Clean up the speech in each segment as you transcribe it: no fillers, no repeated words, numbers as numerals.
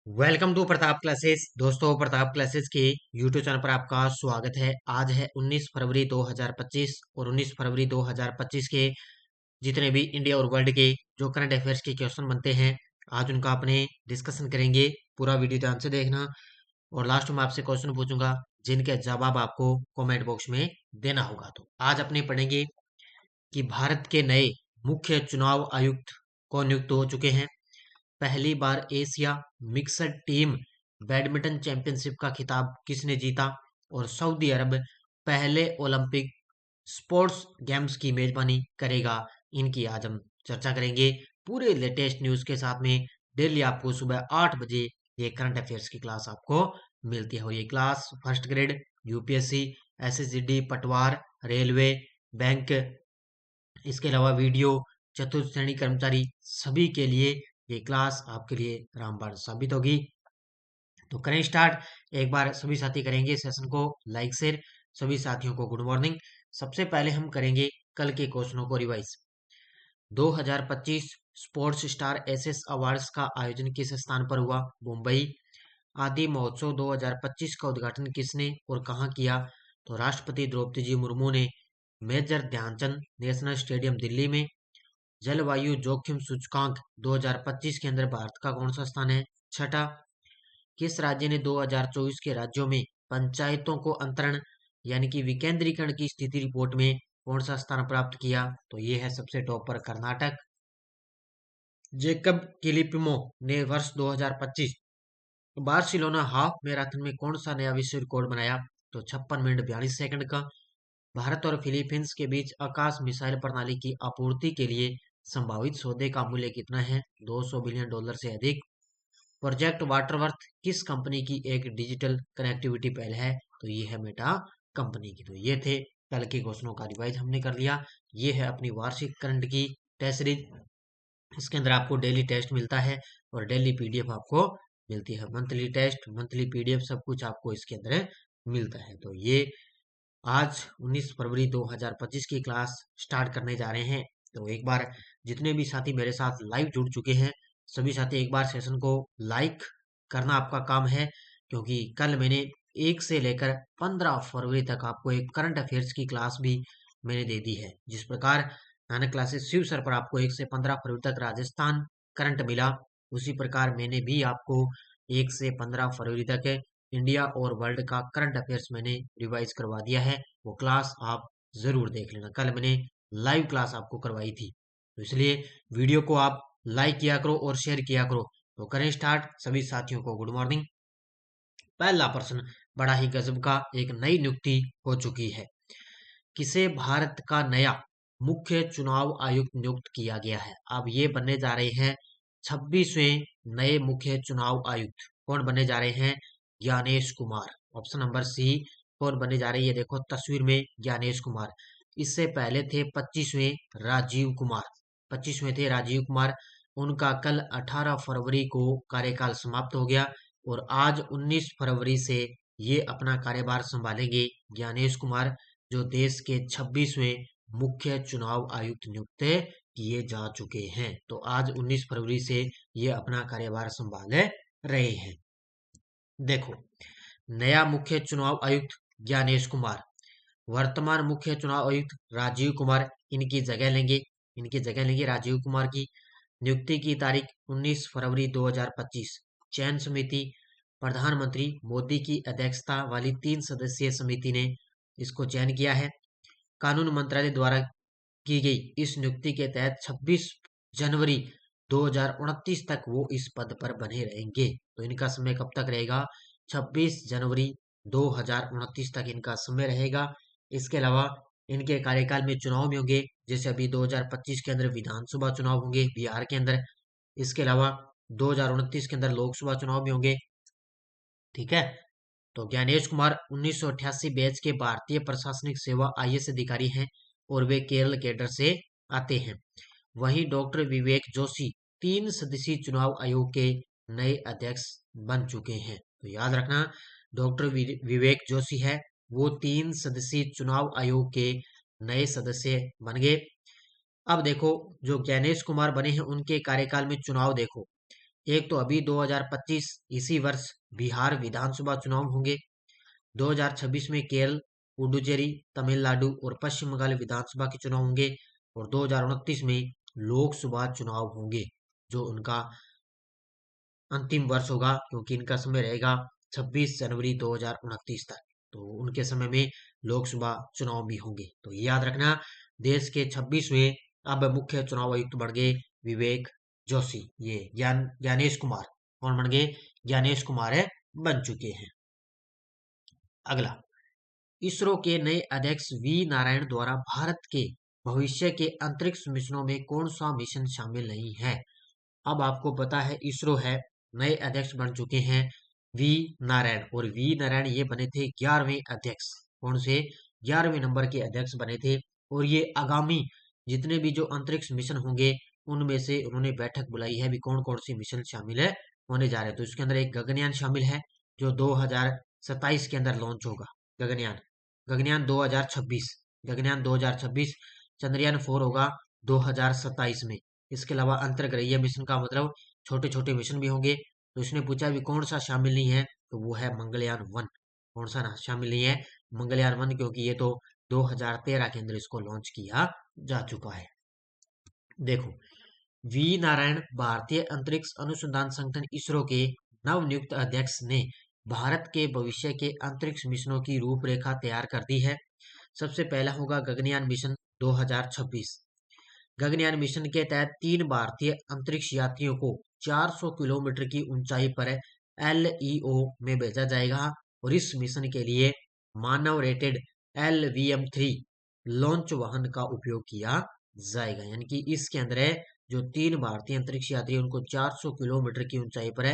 Welcome to Pratap Classes. दोस्तों, Pratap Classes के YouTube channel पर आपका स्वागत है। आज है 19 फरवरी 2025 और 19 फरवरी 2025 के जितने भी इंडिया और वर्ल्ड के जो करंट अफेयर्स के क्वेश्चन बनते हैं, आज उनका अपने डिस्कशन करेंगे। पूरा वीडियो ध्यान से देखना और लास्ट में आपसे क्वेश्चन पूछूंगा जिनके जवाब आपको कमेंट बॉक्स में देना होगा। तो आज अपने पढ़ेंगे कि भारत के नए मुख्य चुनाव आयुक्त कौन नियुक्त हो चुके हैं। पहली बार Asia mixed team badminton championship का खिताब किसने जीता। और सऊदी अरब पहले ओलंपिक स्पोर्ट्स गेम्स की मेजबानी करेगा। इनकी आज हम चर्चा करेंगे पूरे लेटेस्ट न्यूज के साथ में। डेली आपको सुबह 8 बजे ये करंट अफेयर्स की क्लास आपको मिलती है और ये क्लास फर्स्ट ग्रेड, यूपीएससी, एसएससीडी, पटवार, रेलवे, बैंक, इसके अलावा वीडियो, चतुर्थ श्रेणी कर्मचारी सभी के लिए ये क्लास आपके लिए रामबाण साबित होगी। तो करें स्टार्ट। एक बार सभी साथी करेंगे सेशन को लाइक शेयर। सभी साथियों को गुड मॉर्निंग। सबसे पहले हम करेंगे कल के क्वेश्चनों को revise. 2025 sports star SS awards का आयोजन किस स्थान पर हुआ? मुंबई। आदि महोत्सव 2025 का उद्घाटन किसने और कहाँ किया? तो राष्ट्रपति द्रौपदी जी मुर्मू ने Major Dhyan Chand National Stadium Delhi में। जलवायु जोखिम सूचकांक 2025 के अंदर भारत का कौन सा स्थान है? छठा। किस राज्य ने 2024 के राज्यों में पंचायतों को अंतरण यानी कि विकेंद्रीकरण की स्थिति रिपोर्ट में कौन सा स्थान प्राप्त किया? तो ये है सबसे टॉप पर कर्नाटक। जेकब किलिपिमो ने वर्ष 2025 बार्सिलोना हाफ मैराथन में कौन सा नया विश्व रिकॉर्ड बनाया? तो 56 मिनट 42 सेकंड का। भारत और फिलीपींस के बीच आकाश मिसाइल प्रणाली की आपूर्ति के लिए संभावित सौदे का मूल्य कितना है? 200 बिलियन डॉलर से अधिक। प्रोजेक्ट वाटरवर्थ किस कंपनी की एक डिजिटल कनेक्टिविटी पहल है? तो ये है मेटा कंपनी की। तो ये थे कल के क्वेश्चनों का रिवाइज हमने कर लिया। ये है अपनी वार्षिक करंट की टेस्ट सीरीज। इसके अंदर आपको डेली टेस्ट मिलता है और डेली पीडीएफ आपको मिलती है। मंथली टेस्ट, मंथली पीडीएफ सब कुछ आपको इसके अंदर मिलता है। तो ये आज 19 फरवरी 2025 की क्लास स्टार्ट करने जा रहे हैं। तो एक बार जितने भी साथी मेरे साथ लाइव जुड़ चुके हैं, सभी साथी एक बार सेशन को लाइक करना आपका काम है, क्योंकि कल मैंने 1 से लेकर 15 फरवरी तक आपको एक करंट अफेयर्स की क्लास भी मैंने दे दी है। जिस प्रकार नानक क्लासेस शिव सर पर आपको 1 से 15 फरवरी तक राजस्थान करंट मिला, उसी प्रकार मैंने भी आपको 1 से 15 फरवरी तक इंडिया और वर्ल्ड का करंट अफेयर्स मैंने रिवाइज करवा दिया है। वो क्लास आप जरूर देख लेना। कल मैंने लाइव क्लास आपको करवाई थी, तो इसलिए वीडियो को आप लाइक किया करो और शेयर किया करो। तो करें स्टार्ट। सभी साथियों को गुड मॉर्निंग। पहला प्रश्न बड़ा ही गजब का, एक नई नियुक्ति हो चुकी है। किसे भारत का नया मुख्य चुनाव आयुक्त नियुक्त किया गया है? अब ये बनने जा रहे हैं 26वें नए मुख्य चुनाव आयुक्त। कौन बनने जा रहे हैं? Gyanesh Kumar. Option number C. कौन बनने जा रही है? देखो तस्वीर में ज्ञानेश कुमार। इससे पहले थे 25वें राजीव कुमार। 25वें थे राजीव कुमार। उनका कल 18 फरवरी को कार्यकाल समाप्त हो गया और आज 19 फरवरी से ये अपना कार्यभार संभालेंगे ज्ञानेश कुमार, जो देश के 26वें मुख्य चुनाव आयुक्त नियुक्त किए जा चुके हैं। तो आज 19 फरवरी से ये अपना कार्यभार संभाल रहे हैं। देखो, नया मुख्य चुनाव आयुक्त ज्ञानेश कुमार, वर्तमान मुख्य चुनाव आयुक्त राजीव कुमार इनकी जगह लेंगे। राजीव कुमार की नियुक्ति की तारीख 19 फरवरी 2025। चयन समिति प्रधानमंत्री मोदी की अध्यक्षता वाली 3 सदस्यीय समिति ने इसको चयन किया है। कानून मंत्रालय द्वारा की गई इस नियुक्ति के तहत 26 जनवरी 2029 तक वो इस पद पर बने रहेंगे। तो इनका समय कब तक रहेगा? 26 जनवरी 2029 तक इनका समय रहेगा। इसके अलावा इनके कार्यकाल में चुनाव भी होंगे, जैसे अभी 2025 के अंदर विधानसभा चुनाव होंगे बिहार के अंदर। इसके अलावा 2029 के अंदर लोकसभा चुनाव भी होंगे। ठीक है। तो ज्ञानेश कुमार 1988 बैच के भारतीय प्रशासनिक सेवा आईएएस अधिकारी हैं और वे केरल कैडर से आते हैं। वहीं डॉक्टर विवेक जोशी 3 सदस्यीय चुनाव आयोग के नए अध्यक्ष बन चुके हैं। तो याद रखना, डॉक्टर विवेक जोशी है वो 3 सदस्यीय चुनाव आयोग के नए सदस्य बन गए। अब देखो, जो ज्ञानेश कुमार बने हैं उनके कार्यकाल में चुनाव देखो, एक तो अभी 2025 इसी वर्ष बिहार विधानसभा चुनाव होंगे, 2026 में केरल, पुडुचेरी, तमिलनाडु और पश्चिम बंगाल विधानसभा के चुनाव होंगे, और 2029 में लोकसभा चुनाव होंगे, जो उनका अंतिम वर्ष होगा, क्योंकि इनका समय रहेगा 26 जनवरी 2029 तक। तो उनके समय में लोकसभा चुनाव भी होंगे। तो ये याद रखना, देश के 26वें अब मुख्य चुनाव आयुक्त बन गए विवेक जोशी। ये ज्ञानेश कुमार कौन बन गए? ज्ञानेश कुमार है, बन चुके हैं। अगला, इसरो के नए अध्यक्ष वी नारायण द्वारा भारत के भविष्य के अंतरिक्ष मिशनों में कौन सा मिशन शामिल नहीं है? अब आपको पता है इसरो है, नए अध्यक्ष बन चुके हैं वी नारायण, और वी नारायण ये बने थे 11वें अध्यक्ष। कौन से? 11वें नंबर के अध्यक्ष बने थे। और ये आगामी जितने भी जो अंतरिक्ष मिशन होंगे उनमें से उन्होंने बैठक बुलाई है, भी कौन कौन सी मिशन शामिल है होने जा रहे हैं। तो इसके अंदर एक गगनयान शामिल है, जो 2027 के अंदर लॉन्च होगा। गगनयान गगनयान 2026, गगनयान 2026, चंद्रयान 4 होगा 2027 में। इसके अलावा अंतरग्रहीय मिशन का मतलब छोटे छोटे मिशन भी होंगे। तो इसने पूछा भी कौन सा शामिल नहीं है, तो वो है मंगलयान 1। कौन सा ना शामिल नहीं है? मंगलयान 1, क्योंकि ये तो 2013 के अंदर इसको लॉन्च किया जा चुका है। देखो, वी नारायण भारतीय अंतरिक्ष अनुसंधान संगठन इसरो के नवनियुक्त अध्यक्ष ने भारत के भविष्य के अंतरिक्ष मिशनों की रूपरेखा तैयार कर दी है। सबसे पहला होगा गगनयान मिशन 2026। गगनयान मिशन के तहत 3 भारतीय अंतरिक्ष यात्रियों को 400 किलोमीटर की ऊंचाई पर LEO में भेजा जाएगा, और इस मिशन के लिए मानव रेटेड LVM-3 लॉन्च वाहन का उपयोग किया जाएगा। यानी कि इसके अंदर है जो 3 भारतीय अंतरिक्ष यात्री उनको 400 किलोमीटर की ऊंचाई पर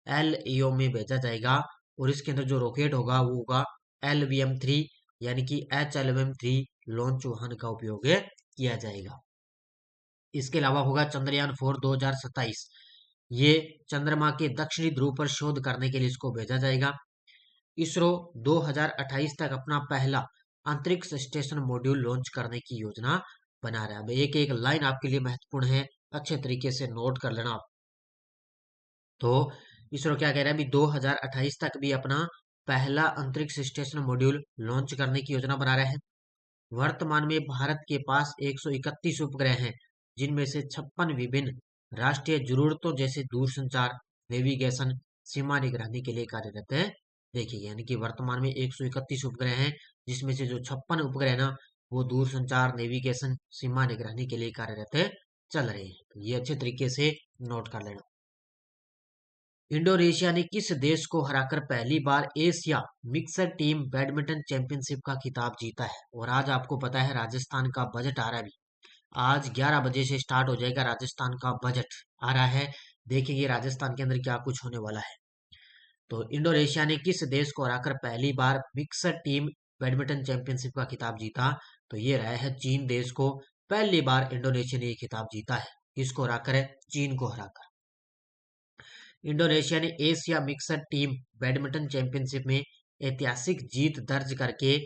LEO में भेजा जाएगा, और इसके अंदर जो रॉकेट होगा वो होगा LVM-3, यानी कि HLVM-3 लॉन्च वाहन का उपयोग किया जाएगा। इसके अलावा होगा चंद्रयान 4 2027। ये चंद्रमा के दक्षिणी ध्रुव पर शोध करने के लिए इसको भेजा जाएगा। इसरो 2028 तक अपना पहला अंतरिक्ष स्टेशन मॉड्यूल लॉन्च करने की योजना बना रहा है। अब एक एक लाइन आपके लिए महत्वपूर्ण है, अच्छे तरीके से नोट कर लेना आप। तो इसरो क्या कह रहा है? अभी 2028 तक भी अपना पहला अंतरिक्ष स्टेशन मॉड्यूल लॉन्च करने की योजना बना रहे हैं। वर्तमान में भारत के पास 131 उपग्रह हैं, जिनमें से 56 विभिन्न राष्ट्रीय जरूरतों जैसे दूरसंचार, नेविगेशन, सीमा निगरानी के लिए कार्यरत है। देखिए, यानी कि वर्तमान में 131 उपग्रह हैं, जिसमें से जो 56 उपग्रह ना वो दूरसंचार, नेविगेशन, सीमा निगरानी के लिए कार्यरत है, चल रहे हैं। तो ये अच्छे तरीके से नोट कर लेना। इंडोनेशिया ने किस देश को हराकर पहली बार Asia mixed team badminton championship का खिताब जीता है? और आज आपको पता है राजस्थान का बजट आ रहा है। आज 11 बजे से स्टार्ट हो जाएगा, राजस्थान का बजट आ रहा है। देखेंगे राजस्थान के अंदर क्या कुछ होने वाला है। तो इंडोनेशिया ने किस देश को हराकर पहली बार मिक्सर टीम बैडमिंटन चैंपियनशिप का खिताब जीता? तो ये रहा है चीन देश को। पहली बार इंडोनेशिया ने ये खिताब जीता है। किसको हराकर? है चीन को हराकर। इंडोनेशिया ने Asia mixed team badminton championship में ऐतिहासिक जीत दर्ज करके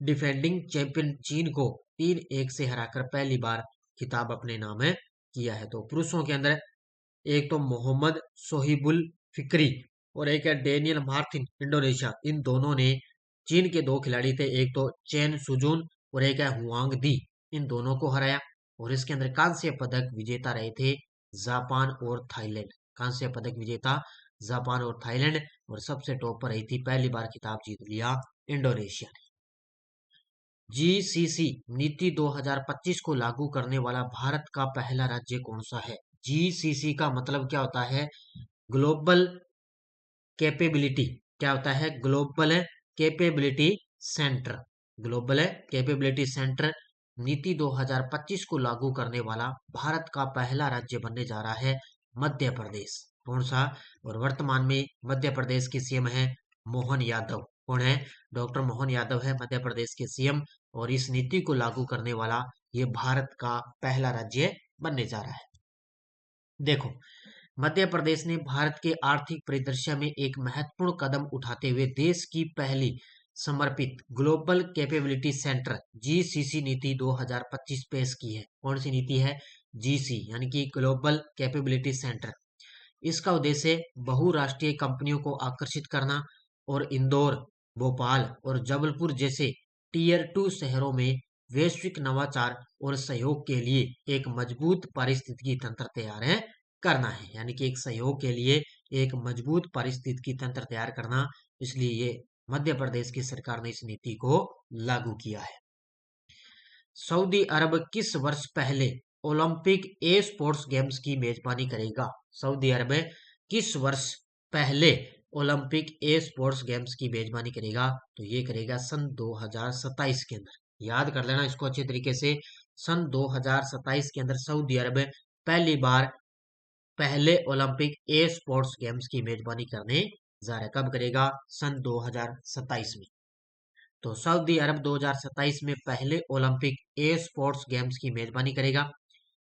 डिफेंडिंग चैंपियन चीन को 3-1 से हराकर पहली बार खिताब अपने नाम है किया है। तो पुरुषों के अंदर एक तो मोहम्मद सोहिबुल फिक्री और एक है डेनियल मार्टिन इंडोनेशिया। इन दोनों ने, चीन के 2 खिलाड़ी थे, एक तो चेन सुजून और एक है हुआंग दी, इन दोनों को हराया। और इसके अंदर कांस्य पदक विजेता रहे थे जापान और थाईलैंड। कांस्य पदक विजेता जापान और थाईलैंड, और सबसे टॉप पर रही थी, पहली बार खिताब जीत लिया इंडोनेशिया ने। जीसीसी नीति 2025 को लागू करने वाला भारत का पहला राज्य कौन सा है? जीसीसी का मतलब क्या होता है? Global capability. क्या होता है? Global capability centre. Global capability centre नीति 2025 को लागू करने वाला भारत का पहला राज्य बनने जा रहा है मध्य प्रदेश। कौन सा? और वर्तमान में मध्य प्रदेश के सीएम है मोहन यादव। कौन है? डॉक्टर मोहन यादव है मध्य प्रदेश के सीएम, और इस नीति को लागू करने वाला ये भारत का पहला राज्य बनने जा रहा है। देखो, मध्य प्रदेश ने भारत के आर्थिक परिदृश्य में एक महत्वपूर्ण कदम उठाते हुए देश की पहली समर्पित ग्लोबल कैपेबिलिटी सेंटर जीसीसी नीति 2025 पेश की है। कौन सी नीति है? जीसी, यानी कि ग्लोबल कैपेबिलिटी सेंटर। इसका उद्देश्य बहुराष्ट्रीय कंपनियों को आकर्षित करना और इंदौर, भोपाल और जबलपुर जैसे टीयर 2 शहरों में वैश्विक नवाचार और सहयोग के लिए एक मजबूत पारिस्थितिकी तंत्र तैयार है करना है। यानी कि एक सहयोग के लिए एक मजबूत पारिस्थितिकी तंत्र तैयार करना, इसलिए ये मध्य प्रदेश की सरकार ने इस नीति को लागू किया है। सऊदी अरब किस वर्ष पहले ओलंपिक ए स्पोर्ट्स गेम्स की मेजबानी करेगा? सऊदी अरब किस वर्ष पहले ओलंपिक ए स्पोर्ट्स गेम्स की मेजबानी करेगा? तो ये करेगा सन 2027 के अंदर। याद कर लेना इसको अच्छे तरीके से। सन 2027 के अंदर सऊदी अरब पहली बार पहले ओलंपिक ए स्पोर्ट्स गेम्स की मेजबानी करने जा रहा है। कब करेगा? सन 2027 में। तो सऊदी अरब 2027 में पहले ओलंपिक ए स्पोर्ट्स गेम्स की मेजबानी करेगा।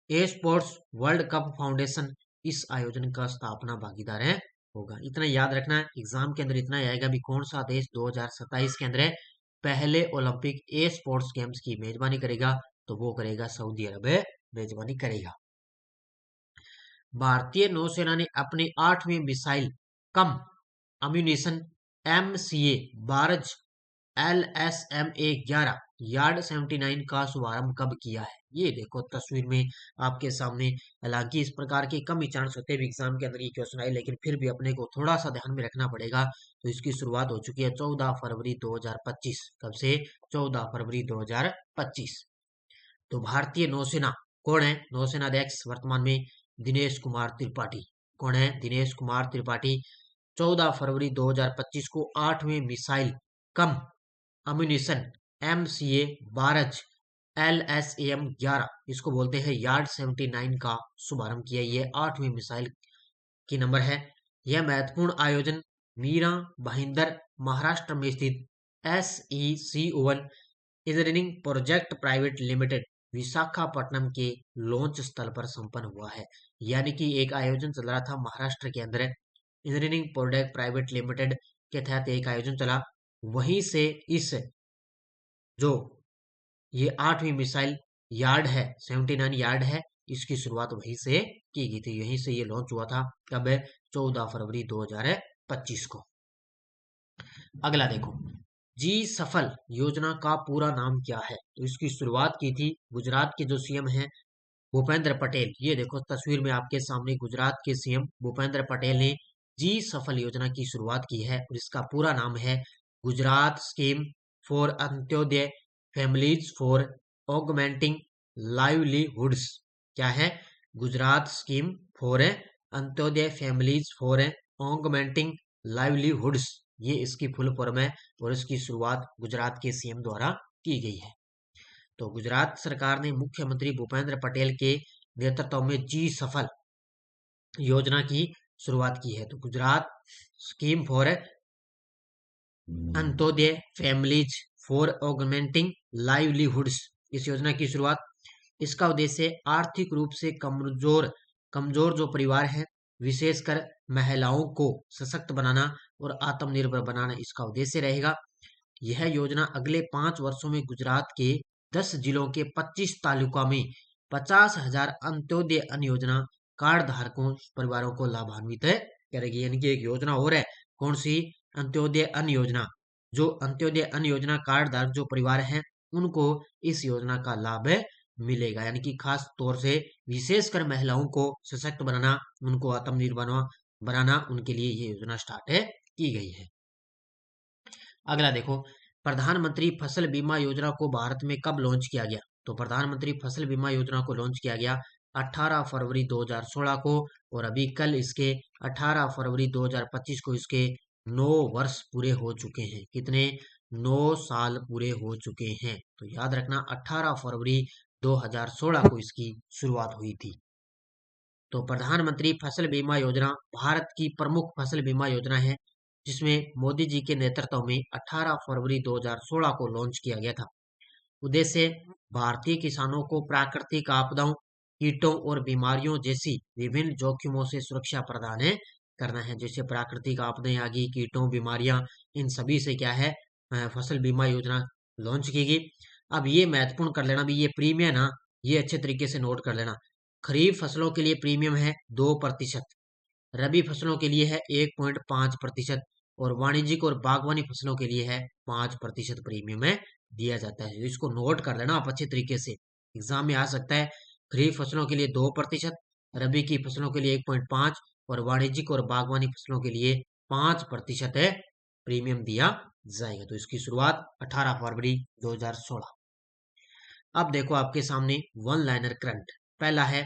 ए स्पोर्ट्स वर्ल्ड कप फाउंडेशन इस आयोजन का स्थापना भागीदार है होगा। इतना याद रखना है, एग्जाम के अंदर इतना आएगा भी कौन सा देश 2027 के अंदर पहले ओलंपिक ए स्पोर्ट्स गेम्स की मेजबानी करेगा? तो वो करेगा सऊदी अरब मेजबानी करेगा। भारतीय नौसेना ने अपने 8वें मिसाइल कम अम्यूनिशन MCA बारज LSMA-11 यार्ड 79 का शुभारंभ कब किया है? ये देखो तस्वीर में आपके सामने। हालांकि इस प्रकार के कम ही चांस होते हैं एग्जाम के अंदर ये क्वेश्चन आए, लेकिन फिर भी अपने को थोड़ा सा ध्यान में रखना पड़ेगा। तो इसकी शुरुआत हो चुकी है 14 फरवरी 2025। कब से? 14 फरवरी 2025। तो भारतीय नौसेना कौन है? नौसेना अध्यक्ष वर्तमान में दिनेश कुमार त्रिपाठी। कौन है? दिनेश कुमार त्रिपाठी 14 फरवरी 2025 को 8वें मिसाइल कम अम्यूनिशन MCA बारज LSAM-11 इसको बोलते हैं यार्ड 79 का शुभारंभ किया। ये 8वीं मिसाइल की नंबर है। यह महत्वपूर्ण आयोजन मीरा भाईंदर महाराष्ट्र में स्थित SECO-1 engineering project private limited Visakhapatnam के लॉन्च स्थल पर संपन्न हुआ है। यानी कि एक आयोजन चल रहा था महाराष्ट्र के अंदर, इंजीनियरिंग प्रोजेक्ट प्राइवेट लिमिटेड के तहत एक आयोजन चला। वहीं से इस जो ये 8वीं मिसाइल यार्ड है 79 यार्ड है, इसकी शुरुआत वहीं से की गई थी। यहीं से ये लॉन्च हुआ था। कब है? 14 फरवरी 2025 को। अगला देखो, जी सफल योजना का पूरा नाम क्या है? तो इसकी शुरुआत की थी गुजरात के जो सीएम हैं भूपेंद्र पटेल। ये देखो तस्वीर में आपके सामने गुजरात के सीएम भूपेंद्र पटेल ने जी सफल योजना की शुरुआत की है और इसका पूरा नाम है Gujarat scheme for Antyodaya families for augmenting livelihoods. क्या है? Gujarat scheme for Antyodaya families for augmenting livelihoods, ये इसकी फुल फॉर्म है और इसकी शुरुआत गुजरात के सीएम द्वारा की गई है। तो गुजरात सरकार ने मुख्यमंत्री भूपेंद्र पटेल के नेतृत्व में जी सफल योजना की शुरुआत की है। तो Gujarat scheme for Antyodaya families for augmenting livelihoods, इस योजना की शुरुआत, इसका उद्देश्य आर्थिक रूप से कमजोर कमजोर जो परिवार हैं विशेषकर महिलाओं को सशक्त बनाना और आत्मनिर्भर बनाना इसका उद्देश्य रहेगा। यह योजना अगले 5 वर्षों में गुजरात के 10 जिलों के 25 तालुका में 50,000 अंत्योदय अन्न योजना कार्ड धारकों परिवारों को लाभान्वित करेगी। यानी कि एक योजना और है, कौन सी? अंत्योदय अन्न योजना। जो अंत्योदय अन्न योजना कार्ड धारक जो परिवार हैं उनको इस योजना का लाभ मिलेगा। यानी कि खास तौर से विशेषकर महिलाओं को सशक्त बनाना, उनको आत्मनिर्भर बनाना, उनके लिए ये योजना स्टार्ट की गई है। अगला देखो, प्रधानमंत्री फसल बीमा योजना को भारत में कब लॉन्च किया गया? तो प्रधानमंत्री फसल बीमा योजना को लॉन्च किया गया 18 फरवरी 2016 को और अभी कल इसके 18 फरवरी 2025 को इसके 9 वर्ष पूरे हो चुके हैं। कितने? 9 साल पूरे हो चुके हैं। तो याद रखना 18 फरवरी 2016 को इसकी शुरुआत हुई थी। तो प्रधानमंत्री फसल बीमा योजना भारत की प्रमुख फसल बीमा योजना है जिसमें मोदी जी के नेतृत्व में 18 फरवरी 2016 को लॉन्च किया गया था। उद्देश्य भारतीय किसानों को प्राकृतिक आपदाओं, कीटों और बीमारियों जैसी विभिन्न जोखिमों से सुरक्षा प्रदान करना है। जैसे प्राकृतिक आपदाएं आ गई, कीटों, बीमारियां, इन सभी से क्या है फसल बीमा योजना लॉन्च की गई। अब ये महत्वपूर्ण कर लेना भी, ये प्रीमियम ना, ये अच्छे तरीके से नोट कर लेना। खरीफ फसलों के लिए प्रीमियम है 2%, रबी फसलों के लिए है 1.5%, और वाणिज्यिक और बागवानी फसलों के लिए है 5% प्रीमियम है दिया जाता है। तो इसको नोट कर लेना आप अच्छे तरीके से, एग्जाम में आ सकता है। खरीफ फसलों के लिए 2%, रबी की फसलों के लिए 1.5, और वाणिज्यिक और बागवानी फसलों के लिए 5% है प्रीमियम दिया जाएगा। तो इसकी शुरुआत 18 फरवरी 2016। अब देखो आपके सामने वन लाइनर करंट। पहला है,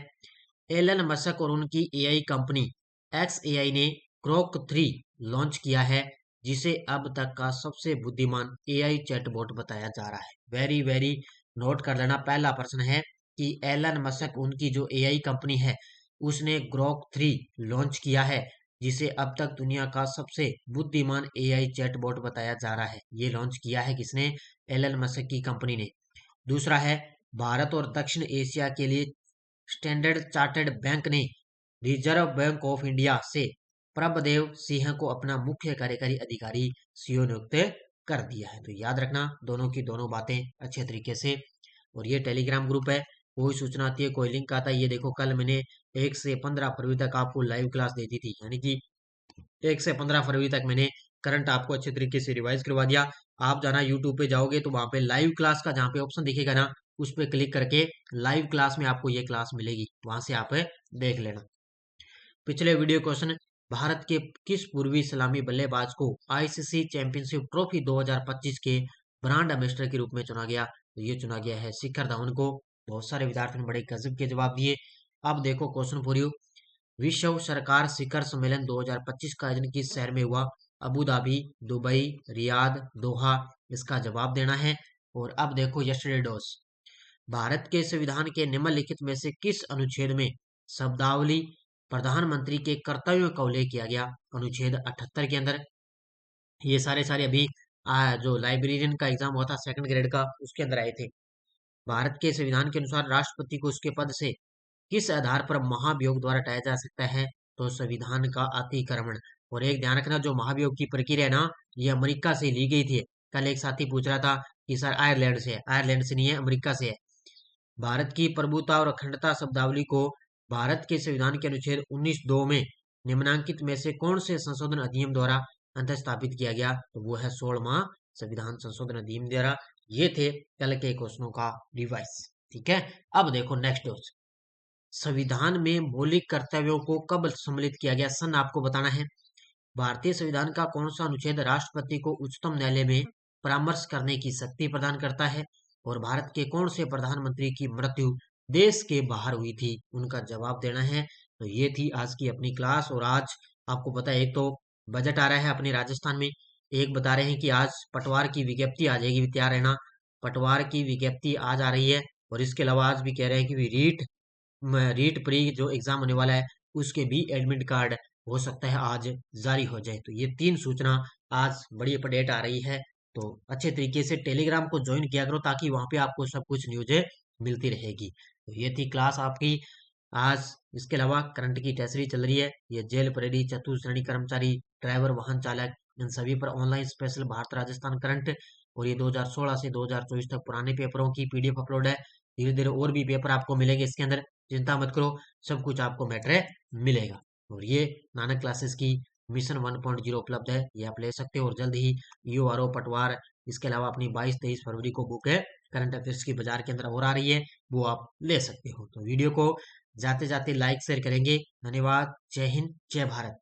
एलन मस्क और उनकी एआई कंपनी XAI ने ग्रोक 3 लॉन्च किया है, जिसे अब तक का सबसे बुद्धिमान एआई चैटबॉट बताया जा रहा है। वेरी वेरी नोट कर लेना। पहला प्रश्न है कि एलन मस्क उनकी जो एआई कंपनी है उसने ग्रोक 3 लॉन्च किया है, जिसे अब तक दुनिया का सबसे बुद्धिमान एआई चैटबॉट बताया जा रहा है। ये लॉन्च किया है किसने? एलन मस्क की कंपनी ने। दूसरा है, भारत और दक्षिण एशिया के लिए स्टैंडर्ड चार्टर्ड बैंक ने रिजर्व बैंक ऑफ इंडिया से प्रभदेव सिंह को अपना मुख्य कार्यकारी अधिकारी सीईओ नियुक्त कर दिया है। तो याद रखना दोनों की दोनों बातें अच्छे तरीके से। और ये टेलीग्राम ग्रुप है, कोई सूचना आती है, कोई लिंक आता है, ये देखो कल मैंने 1 से 15 फरवरी तक आपको लाइव क्लास दे दी थी, यानी कि 1 से 15 फरवरी तक मैंने करंट आपको अच्छे तरीके से रिवाइज करवा दिया। आप जाना यूट्यूब पे जाओगे तो वहां पे लाइव क्लास का जहाँ पे ऑप्शन दिखेगा ना, उस पर क्लिक करके लाइव क्लास में आपको ये क्लास मिलेगी, वहां से आप देख लेना। पिछले वीडियो क्वेश्चन, भारत के किस पूर्वी सलामी बल्लेबाज को आईसीसी चैंपियनशिप ट्रॉफी 2025 के ब्रांड एम्बेसडर के रूप में चुना गया? तो ये चुना गया है शिखर धवन को। बहुत सारे विद्यार्थियों ने बड़े गजब के जवाब दिए। अब देखो क्वेश्चन फॉर यू, विश्व सरकार शिखर सम्मेलन 2025 का आयोजन किस शहर में हुआ? अबू धाबी, दुबई, रियाद, दोहा। इसका जवाब देना है। और अब देखो यस्टरडे डोज, भारत के संविधान के निम्नलिखित में से किस अनुच्छेद में शब्दावली प्रधानमंत्री के कर्तव्यों का उल्लेख किया गया? अनुच्छेद 78 के अंदर। ये सारे सारे अभी जो लाइब्रेरियन का एग्जाम हुआ था सेकंड ग्रेड का, उसके अंदर आए थे। भारत के संविधान के अनुसार राष्ट्रपति को उसके पद से किस आधार पर महाभियोग द्वारा हटाया जा सकता है? तो संविधान का अतिक्रमण। और एक ध्यान रखना, जो महाभियोग की प्रक्रिया है ना, ये अमेरिका से ली गई थी। कल एक साथी पूछ रहा था कि सर आयरलैंड से है, आयरलैंड से नहीं है, अमेरिका से है। भारत की प्रभुता और अखंडता शब्दावली को भारत के संविधान के अनुच्छेद 19(2) में निम्नांकित में से कौन से संशोधन अधिनियम द्वारा अंतस्थापित किया गया? तो वो है 16वां संविधान संशोधन अधिनियम द्वारा। ये थे कल के क्वेश्चनों का रिवाइज। ठीक है, अब देखो नेक्स्ट क्वेश्चन, संविधान में मौलिक कर्तव्यों को कब सम्मिलित किया गया? सन आपको बताना है। भारतीय संविधान का कौन सा अनुच्छेद राष्ट्रपति को उच्चतम न्यायालय में परामर्श करने की शक्ति प्रदान करता है? और भारत के कौन से प्रधानमंत्री की मृत्यु देश के बाहर हुई थी? उनका जवाब देना है। तो ये थी आज की अपनी क्लास। और आज आपको पता है, एक तो बजट आ रहा है अपने राजस्थान में, एक बता रहे हैं कि आज पटवार की विज्ञप्ति आ जाएगी, तैयार रहना। पटवार की विज्ञप्ति आज आ रही है। और इसके अलावा आज भी कह रहे हैं कि रीट प्री जो एग्जाम होने वाला है उसके भी एडमिट कार्ड हो सकता है आज जारी हो जाए। तो ये 3 सूचना आज बड़ी अपडेट आ रही है। तो अच्छे तरीके से टेलीग्राम को ज्वाइन किया करो, ताकि वहां पे आपको सब कुछ न्यूज़ें मिलती रहेगी। तो ये थी क्लास आपकी आज। इसके अलावा करंट की टेस्टरी चल रही है, ये जेल परेडी, चतुर्थ श्रेणी कर्मचारी, ड्राइवर, वाहन चालक, इन सभी पर online special Bharat Rajasthan current. और ये 2016 से 2024 तक पुराने पेपरों की पीडीएफ अपलोड है। धीरे धीरे और भी पेपर आपको मिलेंगे इसके अंदर, चिंता मत करो, सब कुछ आपको मैटर मिलेगा। और ये नानक क्लासेस की मिशन 1.0 उपलब्ध है, ये आप ले सकते हो। और जल्द ही यूआरओ पटवार, इसके अलावा अपनी 22-23 फरवरी को बुक है करंट अफेयर्स की बाजार के अंदर और आ रही है, वो आप ले सकते हो। तो वीडियो को जाते जाते लाइक शेयर करेंगे। धन्यवाद। जय हिंद, जय भारत।